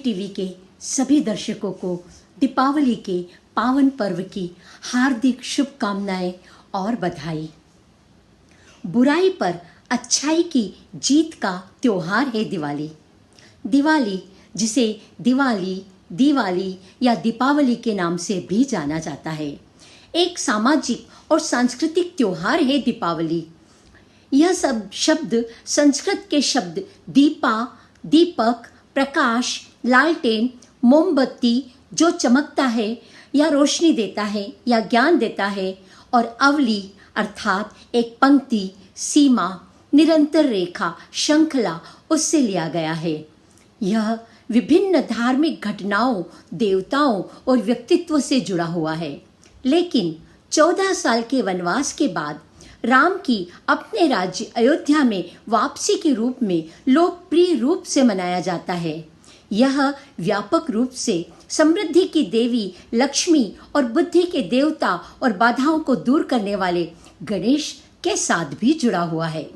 TV के सभी दर्शकों को दीपावली के पावन पर्व की हार्दिक शुभकामनाएं और बधाई। बुराई पर अच्छाई की जीत का त्योहार है दिवाली। दिवाली, जिसे दिवाली या दीपावली के नाम से भी जाना जाता है, एक सामाजिक और सांस्कृतिक त्योहार है दीपावली। यह सब शब्द संस्कृत के शब्द दीपा, दीपक, प्रकाश, लालटेन, मोमबत्ती जो चमकता है या रोशनी देता है या ज्ञान देता है, और अवली अर्थात एक पंक्ति, सीमा, निरंतर रेखा, श्रृंखला, उससे लिया गया है। यह विभिन्न धार्मिक घटनाओं, देवताओं और व्यक्तित्व से जुड़ा हुआ है। लेकिन 14 साल के वनवास के बाद राम की अपने राज्य अयोध्या में वापसी के रूप में लोकप्रिय रूप से मनाया जाता है। यह व्यापक रूप से समृद्धि की देवी लक्ष्मी और बुद्धि के देवता और बाधाओं को दूर करने वाले गणेश के साथ भी जुड़ा हुआ है।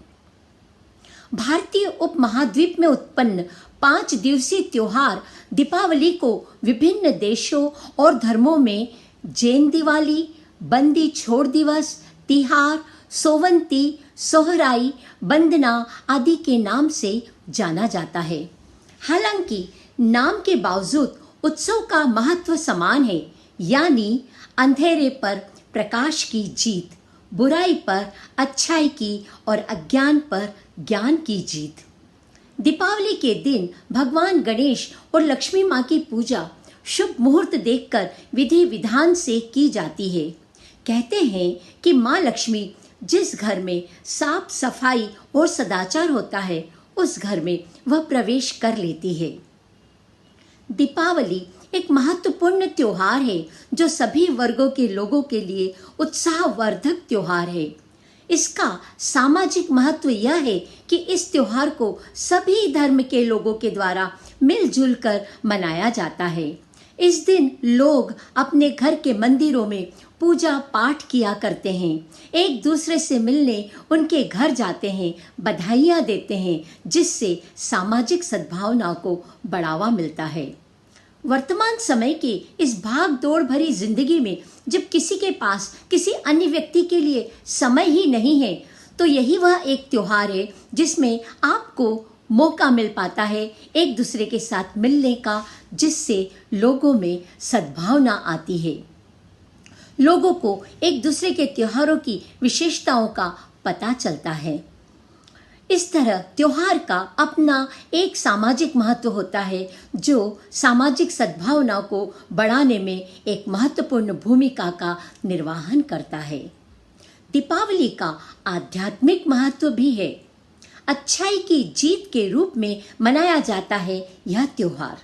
भारतीय उपमहाद्वीप में उत्पन्न 5 दिवसीय त्योहार दीपावली को विभिन्न देशों और धर्मों में जैन दिवाली, बंदी छोड़ दिवस, तिहार, सोवंती, सोहराई, बंदना आदि के नाम से जाना जाता है। हालांकि नाम के बावजूद उत्सव का महत्व समान है, यानी अंधेरे पर प्रकाश की जीत, बुराई पर अच्छाई की और अज्ञान पर ज्ञान की जीत। दीपावली के दिन भगवान गणेश और लक्ष्मी माँ की पूजा शुभ मुहूर्त देखकर विधि विधान से की जाती है। कहते हैं कि माँ लक्ष्मी जिस घर में साफ सफाई और सदाचार होता है, उस घर में वह प्रवेश कर लेती है। दीपावली एक महत्वपूर्ण त्योहार है जो सभी वर्गों के लोगों के लिए उत्साहवर्धक त्योहार है। इसका सामाजिक महत्व यह है कि इस त्योहार को सभी धर्म के लोगों के द्वारा मिलजुल कर मनाया जाता है। इस दिन लोग अपने घर के मंदिरों में पूजा पाठ किया करते हैं, एक दूसरे से मिलने उनके घर जाते हैं, बधाइयाँ देते हैं, जिससे सामाजिक सद्भावना को बढ़ावा मिलता है। वर्तमान समय की इस भाग दौड़ भरी जिंदगी में जब किसी के पास किसी अन्य व्यक्ति के लिए समय ही नहीं है, तो यही वह एक त्योहार है जिसमें आपको मौका मिल पाता है एक दूसरे के साथ मिलने का, जिससे लोगों में सद्भावना आती है। लोगों को एक दूसरे के त्योहारों की विशेषताओं का पता चलता है। इस तरह त्योहार का अपना एक सामाजिक महत्व होता है जो सामाजिक सद्भावना को बढ़ाने में एक महत्वपूर्ण भूमिका का निर्वहन करता है। दीपावली का आध्यात्मिक महत्व भी है। अच्छाई की जीत के रूप में मनाया जाता है यह त्योहार।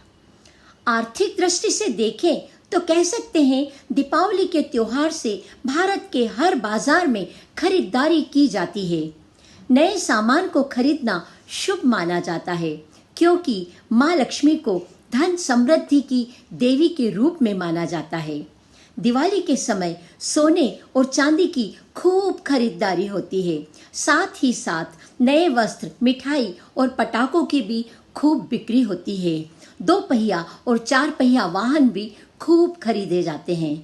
आर्थिक दृष्टि से देखें तो कह सकते हैं दीपावली के त्योहार से भारत के हर बाजार में खरीदारी की जाती है। नए सामान को खरीदना शुभ माना जाता है, क्योंकि माँ लक्ष्मी को धन समृद्धि की देवी के रूप में माना जाता है। दिवाली के समय सोने और चांदी की खूब खरीदारी होती है। साथ ही साथ नए वस्त्र, मिठाई और पटाखों की भी खूब बिक्री होती है। 2 पहिया और 4 पहिया वाहन भी खूब खरीदे जाते हैं।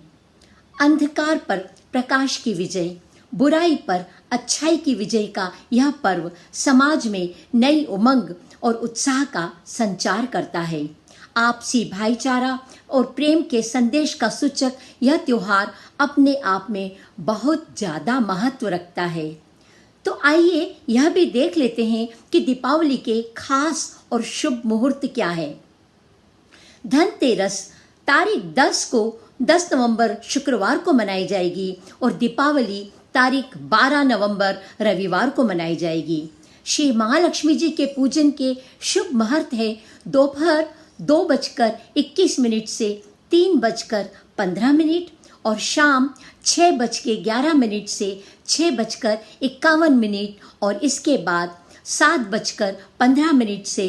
अंधकार पर प्रकाश की विजय, बुराई पर अच्छाई की विजय का यह पर्व समाज में नई उमंग और उत्साह का संचार करता है। आपसी भाईचारा और प्रेम के संदेश का सूचक यह त्योहार अपने आप में बहुत ज़्यादा महत्व रखता है। तो आइए यह भी देख लेते हैं कि दीपावली के खास और शुभ मुहूर्त क्या है। धनतेरस तारीख 10 नवंबर शुक्रवार को मनाई जाएगी और दीपावली तारीख 12 नवंबर रविवार को मनाई जाएगी। श्री महालक्ष्मी जी के पूजन के शुभ मुहूर्त है दोपहर 2:21 से 3:15 और शाम 6:11 से 6:51 और इसके बाद 7:15 से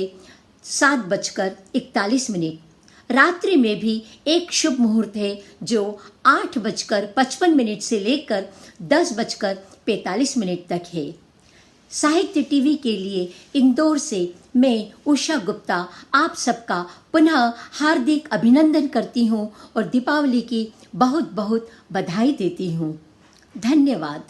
7:41। रात्रि में भी एक शुभ मुहूर्त है जो 8:55 से लेकर 10:45 तक है। साहित्य टीवी के लिए इंदौर से मैं उषा गुप्ता आप सबका पुनः हार्दिक अभिनंदन करती हूँ और दीपावली की बहुत बहुत बधाई देती हूँ। धन्यवाद।